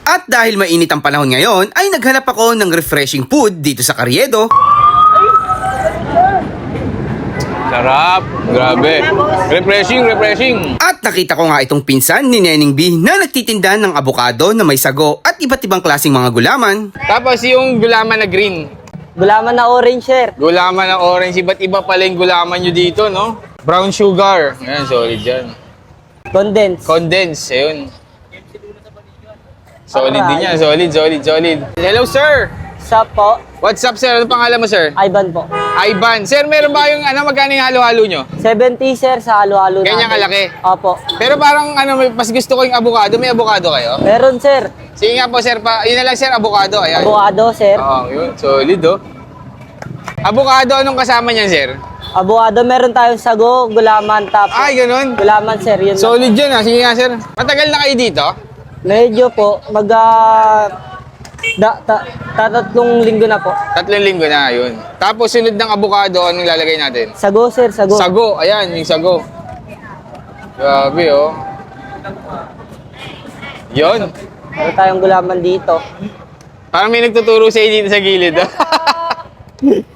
At dahil mainit ang panahon ngayon, ay naghanap ako ng refreshing food dito sa Carriedo. Sarap. Grabe. Refreshing. At nakita ko nga itong pinsan ni Neneng B na nagtitinda ng abukado na may sago at iba't ibang klaseng mga gulaman. Tapos yung gulaman na green. Gulaman na orange, sir. Gulaman na orange. Iba't iba pala yung gulaman nyo dito, no? Brown sugar. Ayan, solid yan. Condense. Ayun. Solid din yan. Solid. Hello, sir. Sup po? What's up, sir? Ano pangalan mo, sir? Ivan po. Ivan. Sir, meron ba yung magkano yung halo-halo nyo? 70, sir, sa halo-halo natin. Ganyan kalaki? Opo. Pero parang mas gusto ko yung avocado. May avocado kayo? Meron, sir. Sige nga po, sir. Yun na lang, sir. Avocado. Ayan. Avocado, sir. Oo, yun. Solid, oh. Avocado, anong kasama niyan, sir? Avocado, meron tayong sago, gulaman, tapos. Ay, ganun. Gulaman, sir. Yun lang. Solid yun, ah. Sige nga, sir. Matagal na kayo dito? Medyo po, tatlong linggo na po. 3 linggo na, yun. Tapos, sunod ng avocado, anong lalagay natin? Sago, sir, sago. Sago. Ayan, yung sago. Grabe, oh. Yun. Meron tayong gulaman dito. Parang may nagtuturo sa dito sa gilid.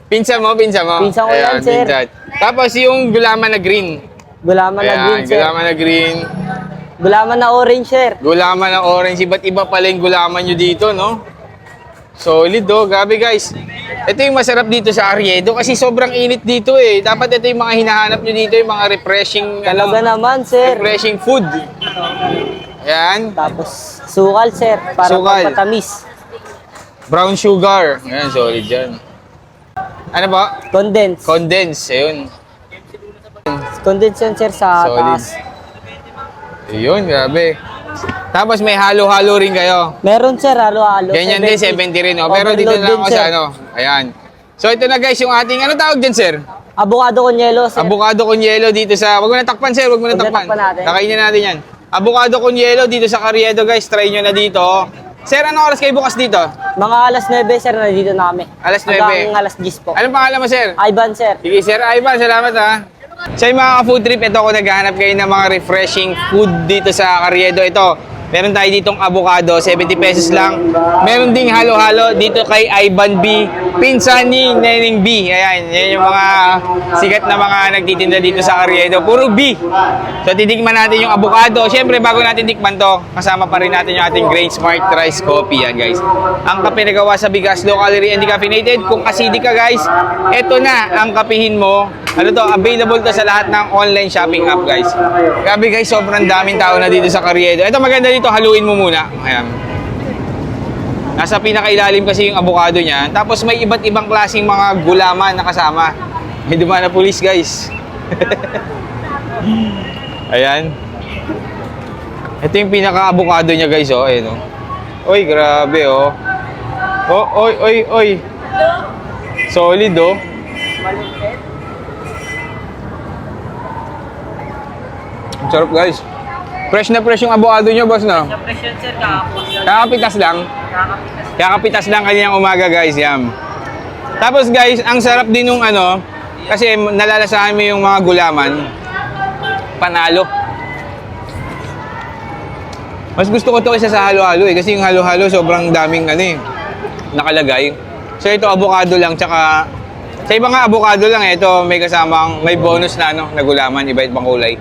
Pinsa mo. Pinsan ko yan, sir. pinsan. Tapos yung gulaman na green. Gulaman na green, sir. Gulaman na green. Gulaman na orange, sir. Gulaman na orange. Iba't iba pala yung gulaman nyo dito, no? Solid, oh. Grabe, guys. Ito yung masarap dito sa Carriedo kasi sobrang init dito, eh. Dapat ito yung mga hinahanap nyo dito, yung mga refreshing, Talaga naman, sir. refreshing food. Ayan. Tapos, sukal, sir. Para Sukal. patamis. Brown sugar. Ayan, solid yan. Ano ba? Condense. Ayun. Condense yan, sir, sa Solid. taas. Ayun, grabe. Tapos may halo-halo rin kayo. Meron, sir, halo-halo. Ganyan din, 70 rin. Oh. Pero dito Overload na din, ako sir. sa ano. Ayan. So ito na guys, yung ating, ano tawag dyan, sir? Avocado con yelo, sir. Avocado con yelo dito sa, wag mo na takpan, sir. Wag mo na Wag na takpan. takpan natin. Kakainin natin yan. Avocado con yelo dito sa Carriedo, guys. Try nyo na dito. Sir, anong oras kayo bukas dito? Mga alas 9, sir, nandito na kami. Alas 9. Hanggang alas 10 po. Anong pangalan mo, sir? Ivan, sir. Sige, Sir Ivan, salamat ha. Sa mga ka-food trip, ito ako naghahanap kayo ng mga refreshing food dito sa Carriedo. Ito, meron tayo ditong avocado, 70 pesos lang. Meron ding halo-halo dito kay Ivan B. Pinsan ni Neneng B. Ayan, yan yung mga sikat na mga nagtitinda dito sa Carriedo. Puro B. So, titikman natin yung avocado. Siyempre, bago natin tikman to, kasama pa rin natin yung ating Grain Smart Rice Coffee. Yan, guys. Ang kape na gawa sa bigas, low calorie and decaffeinated. Kung acidic ka, guys, eto na ang kapihin mo. Ano to, available to sa lahat ng online shopping app, guys. Grabe, guys, sobrang daming tao na dito sa Carriedo. Ito, maganda dito, haluin mo muna. Ayan. Nasa pinakailalim kasi yung avocado niya. Tapos may iba't ibang klaseng mga gulaman na kasama. May dumaan na pulis, guys. Ayan. Ito yung pinaka-avocado niya, guys, oh. Ayan, oh. Oy, grabe, oh. Oh, oy. Solid, oh. Ang sarap, guys. Fresh na fresh yung avocado nyo, boss, no? Fresh yan, sir, kahapon. Kakapitas lang. Kakapitas lang kanyang umaga, guys. Yan. Tapos, guys, ang sarap din nung ano, kasi nalalasahan mo yung mga gulaman. Panalo. Mas gusto ko to isa sa halo-halo, eh. Kasi yung halo-halo, sobrang daming ano, eh, nakalagay. So, ito, avocado lang, tsaka sa ibang nga avocado lang, eh. Ito, may kasamang, may bonus na, ano, na gulaman, iba ibang kulay.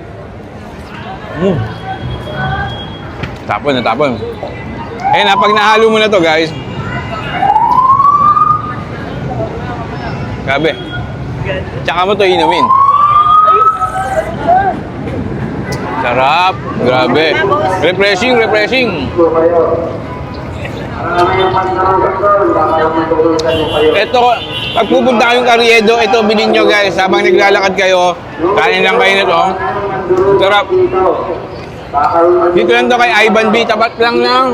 Tapon. Ayun na, pag nahalo mo na to, guys. Grabe. Tsaka mo to inumin. Sarap. Grabe. Refreshing. Ito, pag pupunta kayong Carriedo, ito bilhin nyo, guys. Habang naglalakad kayo, kanin lang kayo nito. Sarap. Dito lang to kay Ivan B. Tapat lang ng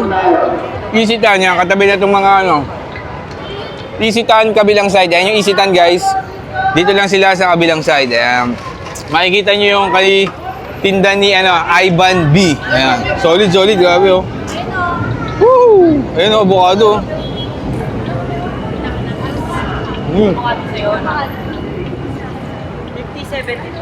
Isitan niya. Katabi na itong mga ano. Isitan, kabilang side. Ayan yung Isitan, guys. Dito lang sila sa kabilang side. Ayan. Makikita nyo yung kay tinda ni Ivan B. Ayan. Solid. Grabe, oh. Woo! Ayan, oh, avocado. 50, 70